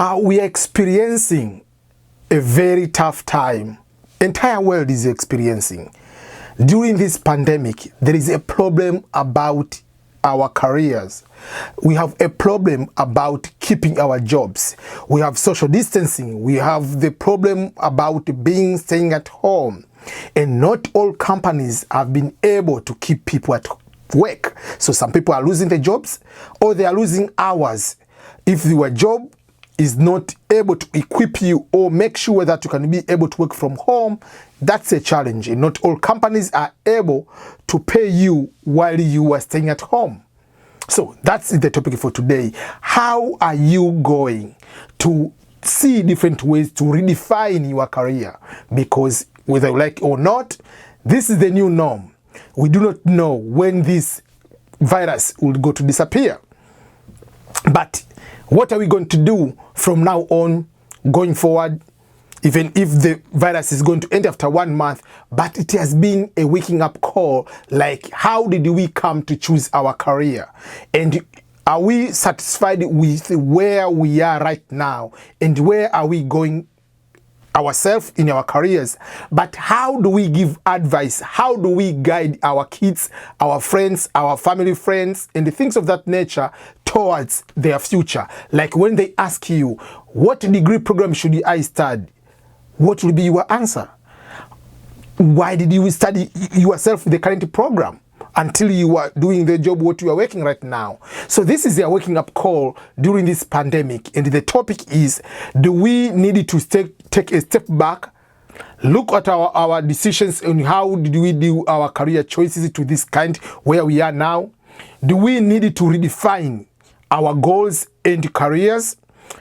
We are experiencing a very tough time. Entire world is experiencing. During this pandemic, there is a problem about our careers. We have a problem about keeping our jobs. We have social distancing. We have the problem about staying at home. And not all companies have been able to keep people at work. So some people are losing their jobs or they are losing hours. If your job is not able to equip you or make sure that you can be able to work from home, that's a challenge. And not all companies are able to pay you while you are staying at home. So that's the topic for today. How are you going to see different ways to redefine your career? Because whether you like it or not, this is the new norm. We do not know when this virus will go to disappear. But what are we going to do from now on, going forward, even if the virus is going to end after 1 month? But it has been a waking up call, like how did we come to choose our career? And are we satisfied with where we are right now? And where are we going ourselves in our careers? But how do we give advice? How do we guide our kids, our friends, our family friends, and the things of that nature towards their future? Like when they ask you, what degree program should I study? What will be your answer? Why did you study yourself the current program until you are doing the job what you are working right now? So this is a waking up call during this pandemic, and the topic is, do we need to take a step back, look at our decisions and how did we do our career choices to this kind where we are now? Do we need to redefine our goals and careers?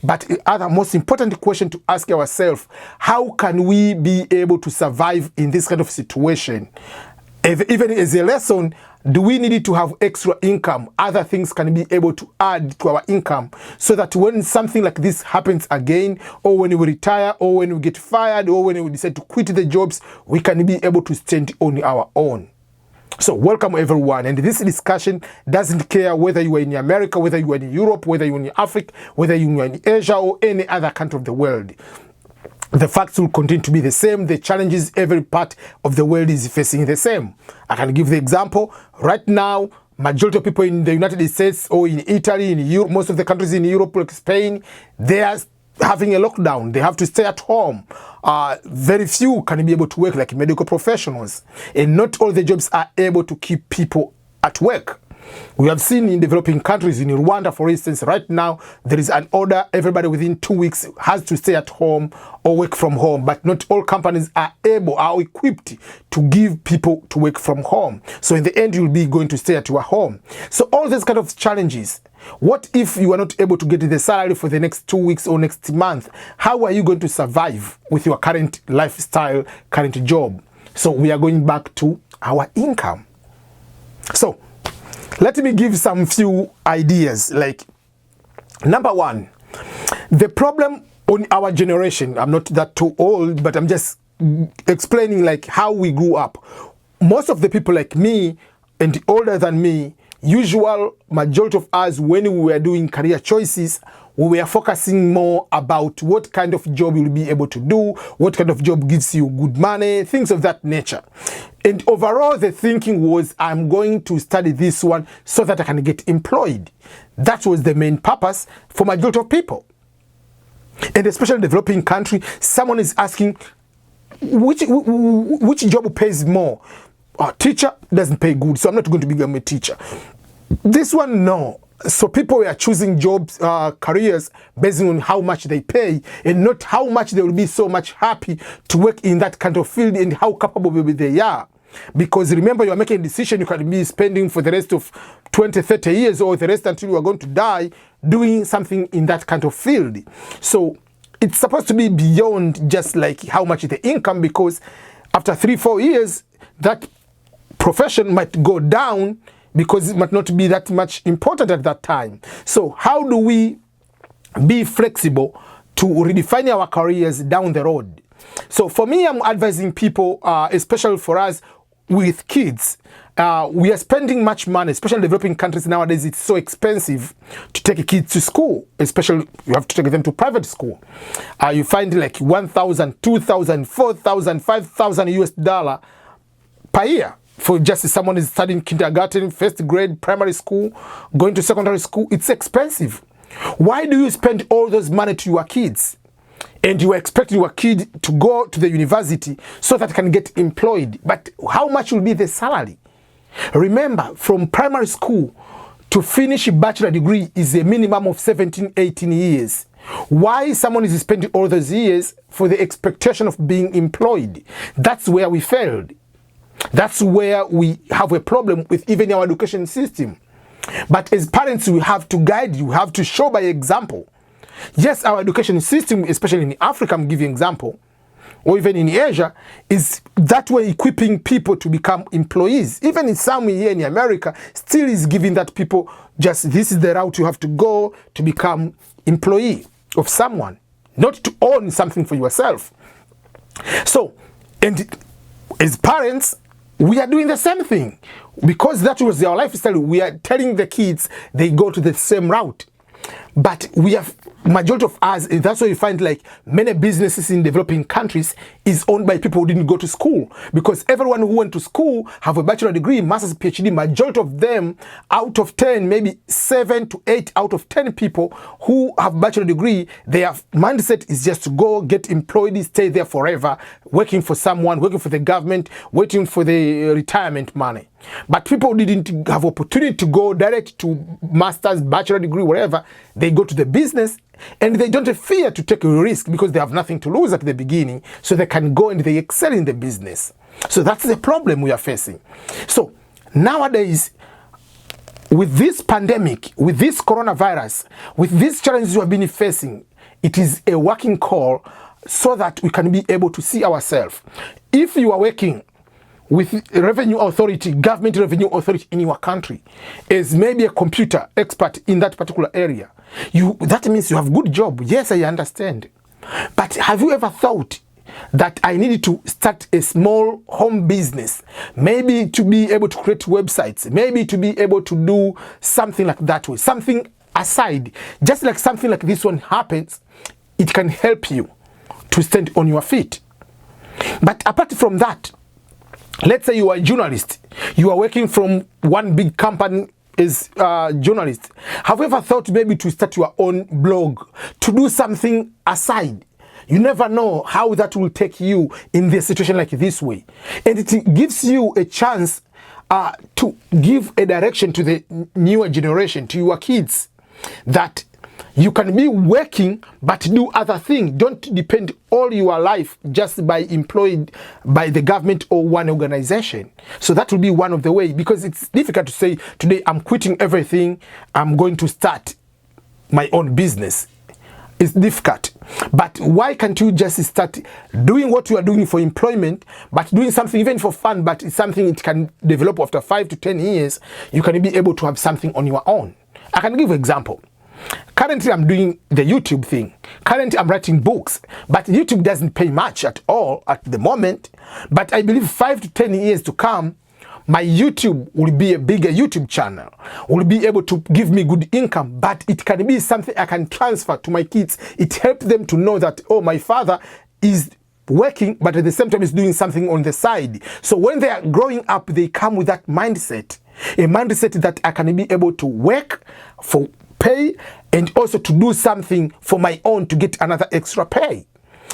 But the other most important question to ask ourselves, how can we be able to survive in this kind of situation? Even as a lesson, do we need to have extra income? Other things can be able to add to our income so that when something like this happens again, or when we retire, or when we get fired, or when we decide to quit the jobs, we can be able to stand on our own. So welcome everyone, and this discussion doesn't care whether you are in America, whether you are in Europe, whether you are in Africa, whether you are in Asia or any other country of the world. The facts will continue to be the same. The challenges every part of the world is facing the same. I can give the example. Right now, majority of people in the United States or in Italy, in Europe, most of the countries in Europe like Spain, they are having a lockdown. They have to stay at home. Very few can be able to work, like medical professionals. And not all the jobs are able to keep people at work. We have seen in developing countries, in Rwanda, for instance, right now, there is an order, everybody within 2 weeks has to stay at home or work from home, but not all companies are equipped to give people to work from home. So in the end, you'll be going to stay at your home. So all these kind of challenges. What if you are not able to get the salary for the next 2 weeks or next month? How are you going to survive with your current lifestyle, current job? So we are going back to our income. So let me give some few ideas. Like, number one, the problem on our generation, I'm not that too old, but I'm just explaining like how we grew up. Most of the people like me and older than me, usual majority of us, when we were doing career choices, we were focusing more about what kind of job you'll be able to do, what kind of job gives you good money, things of that nature. And overall, the thinking was, I'm going to study this one so that I can get employed. That was the main purpose for majority of people. And especially in developing country, someone is asking, which job pays more? Teacher doesn't pay good, so I'm not going to become a teacher. This one, no. So people were choosing jobs, careers based on how much they pay and not how much they will be so much happy to work in that kind of field and how capable they are. Because remember, you are making a decision you can be spending for the rest of 20, 30 years or the rest until you are going to die doing something in that kind of field. So it's supposed to be beyond just like how much the income, because after 3, 4 years, that profession might go down because it might not be that much important at that time. So how do we be flexible to redefine our careers down the road? So for me, I'm advising people, especially for us with kids, we are spending much money, especially in developing countries nowadays. It's so expensive to take kids to school, especially you have to take them to private school. You find like 1,000, 2,000, 4,000, 5,000 US dollar per year for just someone is studying kindergarten, first grade, primary school, going to secondary school. It's expensive. Why do you spend all those money to your kids? And you are expecting your kid to go to the university so that can get employed. But how much will be the salary? Remember, from primary school to finish a bachelor degree is a minimum of 17, 18 years. Why someone is spending all those years for the expectation of being employed? That's where we failed. That's where we have a problem with even our education system. But as parents, we have to guide you, we have to show by example. Yes, our education system, especially in Africa, I'm giving an example, or even in Asia, is that way equipping people to become employees. Even in some here in America, still is giving that people just this is the route you have to go to become employee of someone, not to own something for yourself. So, and as parents, we are doing the same thing. Because that was our lifestyle, we are telling the kids they go to the same route. But we have, majority of us, and that's why you find like many businesses in developing countries is owned by people who didn't go to school. Because everyone who went to school have a bachelor degree, master's, PhD. Majority of them, out of 10, maybe 7 to 8 out of 10 people who have bachelor degree, their mindset is just to go get employed, stay there forever, working for someone, working for the government, waiting for the retirement money. But people didn't have opportunity to go direct to master's, bachelor degree, whatever. They go to the business and they don't fear to take a risk because they have nothing to lose at the beginning. So they can go and they excel in the business. So that's the problem we are facing. So nowadays, with this pandemic, with this coronavirus, with these challenges we have been facing, it is a working call so that we can be able to see ourselves. If you are working with revenue authority, government revenue authority in your country, as maybe a computer expert in that particular area, that means you have good job. Yes, I understand. But have you ever thought that I needed to start a small home business, maybe to be able to create websites, maybe to be able to do something like that way, something aside, just like something like this one happens, it can help you to stand on your feet. But apart from that, let's say you are a journalist, you are working from one big company as a journalist. Have you ever thought maybe to start your own blog, to do something aside? You never know how that will take you in the situation like this way. And it gives you a chance to give a direction to the newer generation, to your kids, that you can be working but do other things. Don't depend all your life just by employed by the government or one organization. So that will be one of the ways, because it's difficult to say today I'm quitting everything, I'm going to start my own business. It's difficult. But why can't you just start doing what you are doing for employment, but doing something even for fun, but it's something it can develop after 5 to 10 years, you can be able to have something on your own. I can give an example. Currently, I'm doing the YouTube thing. Currently, I'm writing books, but YouTube doesn't pay much at all at the moment. But I believe 5 to 10 years to come, my YouTube will be a bigger YouTube channel, will be able to give me good income, but it can be something I can transfer to my kids. It helps them to know that, oh, my father is working, but at the same time is doing something on the side. So when they are growing up, they come with that mindset, a mindset that I can be able to work for pay and also to do something for my own to get another extra pay.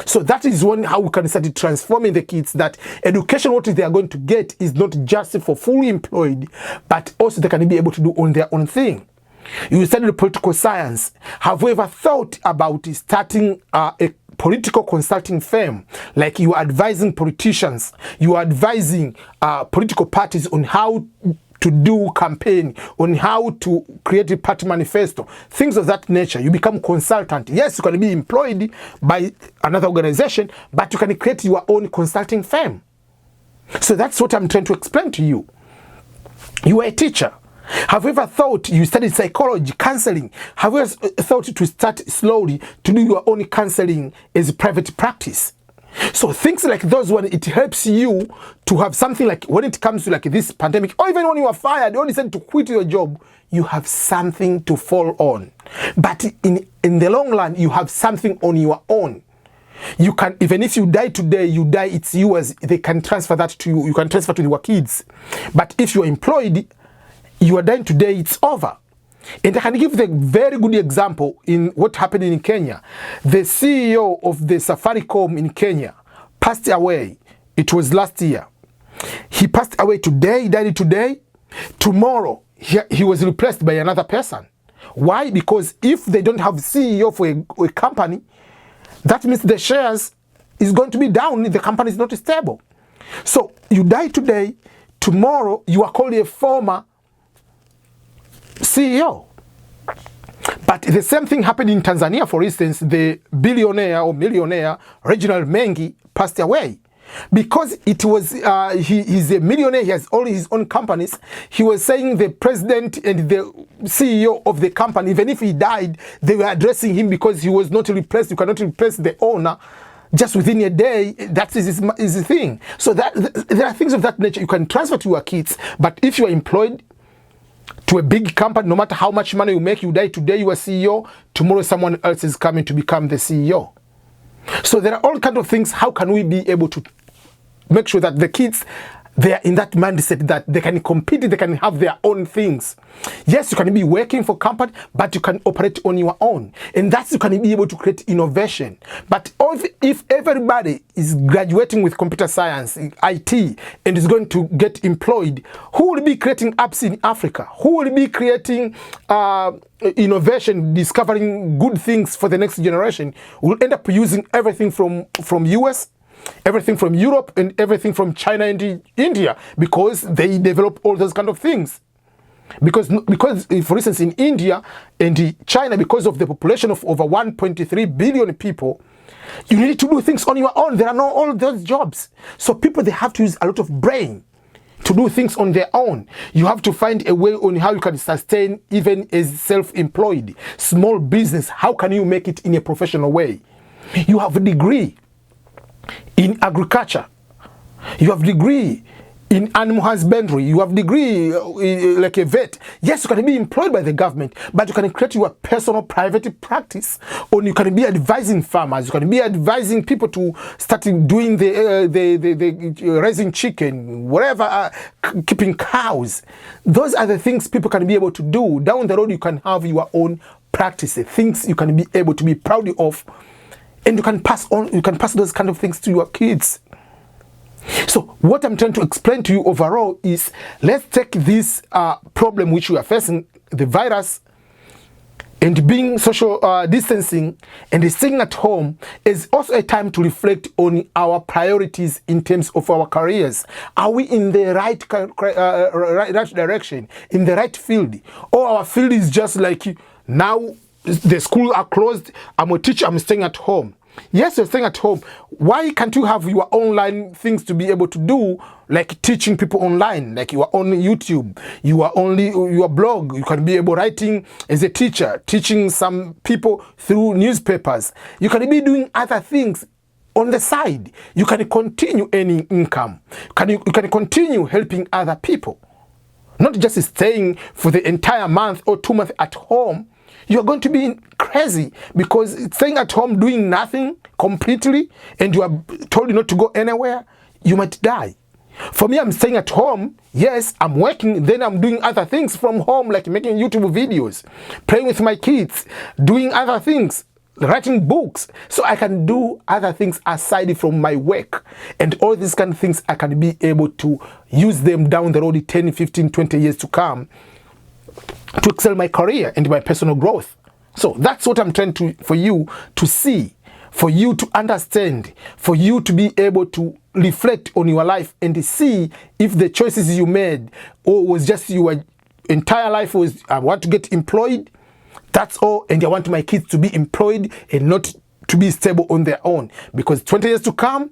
So that is how we can start transforming the kids, that education, what they are going to get is not just for fully employed, but also they can be able to do on their own thing. You studied political science. Have you ever thought about starting a political consulting firm? Like you are advising politicians, you are advising political parties on how to do campaign, on how to create a party manifesto, things of that nature. You become consultant. Yes, you can be employed by another organization, but you can create your own consulting firm. So that's what I'm trying to explain to you. You are a teacher. Have you ever thought, you studied psychology, counseling, have you ever thought to start slowly to do your own counseling as a private practice? So things like those, when it helps you to have something like when it comes to like this pandemic, or even when you are fired, or decide to quit your job, you have something to fall on. But in the long run, you have something on your own. You can, even if you die today, you die, it's yours. They can transfer that to you. You can transfer to your kids. But if you're employed, you are dying today, it's over. And I can give the very good example in what happened in Kenya. The CEO of the Safaricom in Kenya passed away. It was last year. He passed away today, he died today. Tomorrow, he was replaced by another person. Why? Because if they don't have CEO for a company, that means the shares is going to be down, the company is not stable. So you die today, tomorrow you are called a former CEO. But the same thing happened in Tanzania, for instance. The billionaire or millionaire Reginald Mengi passed away because it was he's a millionaire. He has all his own companies. He was saying the president and the CEO of the company, even if he died, they were addressing him because he was not replaced. You cannot replace the owner just within a day. That is his thing. So that there are things of that nature you can transfer to your kids. But if you are employed to a big company, no matter how much money you make, you die today, you are CEO, tomorrow someone else is coming to become the CEO. So there are all kinds of things. How can we be able to make sure that the kids, they are in that mindset that they can compete, they can have their own things? Yes, you can be working for company, but you can operate on your own. And that's, you can be able to create innovation. But if everybody is graduating with computer science, IT, and is going to get employed, who will be creating apps in Africa? Who will be creating innovation, discovering good things for the next generation? We'll end up using everything from US, everything from Europe, and everything from China and India, because they develop all those kind of things. Because for instance, in India and China, because of the population of over 1.3 billion people, you need to do things on your own. There are not all those jobs. So people, they have to use a lot of brain to do things on their own. You have to find a way on how you can sustain even as self-employed, small business. How can you make it in a professional way? You have a degree in agriculture, you have degree in animal husbandry, you have degree like a vet. Yes, you can be employed by the government, but you can create your personal private practice, or you can be advising farmers, you can be advising people to start doing the raising chicken, whatever, keeping cows. Those are the things people can be able to do. Down the road, you can have your own practice, things you can be able to be proud of. And you can pass on, you can pass those kind of things to your kids. So what I'm trying to explain to you overall is, let's take this problem which we are facing, the virus, and being social distancing and staying at home, is also a time to reflect on our priorities in terms of our careers. Are we in the right direction, in the right field? Or our field is just like, now the schools are closed, I'm a teacher, I'm staying at home. Yes, you're staying at home. Why can't you have your online things to be able to do, like teaching people online, like you are on YouTube, you are only your blog, you can be able writing as a teacher, teaching some people through newspapers. You can be doing other things on the side. You can continue earning income. You can continue helping other people. Not just staying for the entire month or 2 months at home. You're going to be crazy, because staying at home doing nothing completely, and you are told not to go anywhere, you might die. For me, I'm staying at home. Yes, I'm working, then I'm doing other things from home, like making YouTube videos, playing with my kids, doing other things, writing books. So I can do other things aside from my work. And all these kind of things, I can be able to use them down the road 10, 15, 20 years to come, to excel my career and my personal growth. So that's what I'm trying for you to see, for you to understand, for you to be able to reflect on your life and see if the choices you made, or was just your entire life was, I want to get employed, that's all, and I want my kids to be employed and not to be stable on their own. Because 20 years to come,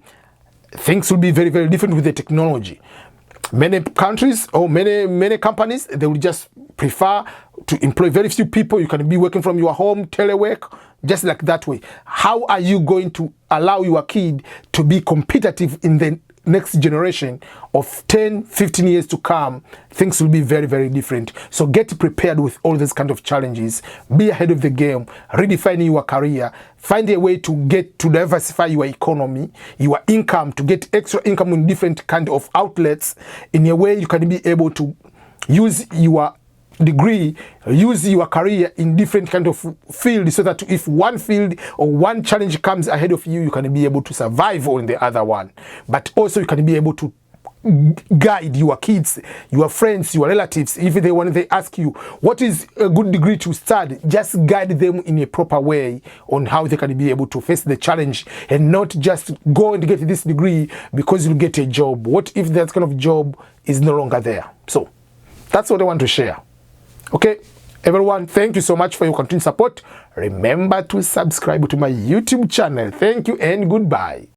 things will be very, very different with the technology. Many countries or many companies, they will just prefer to employ very few people. You can be working from your home, telework, just like that way. How are you going to allow your kid to be competitive in the next generation of 10, 15 years to come. Things will be very, very different. So get prepared with all these kind of challenges. Be ahead of the game, redefining your career, find a way to diversify your economy, your income, to get extra income in different kind of outlets, in a way you can be able to use your degree, use your career in different kind of fields, so that if one field or one challenge comes ahead of you, you can be able to survive on the other one. But also you can be able to guide your kids, your friends, your relatives. If they ask you what is a good degree to study, just guide them in a proper way on how they can be able to face the challenge, and not just go and get this degree because you'll get a job. What if that kind of job is no longer there? So that's what I want to share. Okay, everyone, thank you so much for your continued support. Remember to subscribe to my YouTube channel. Thank you and goodbye.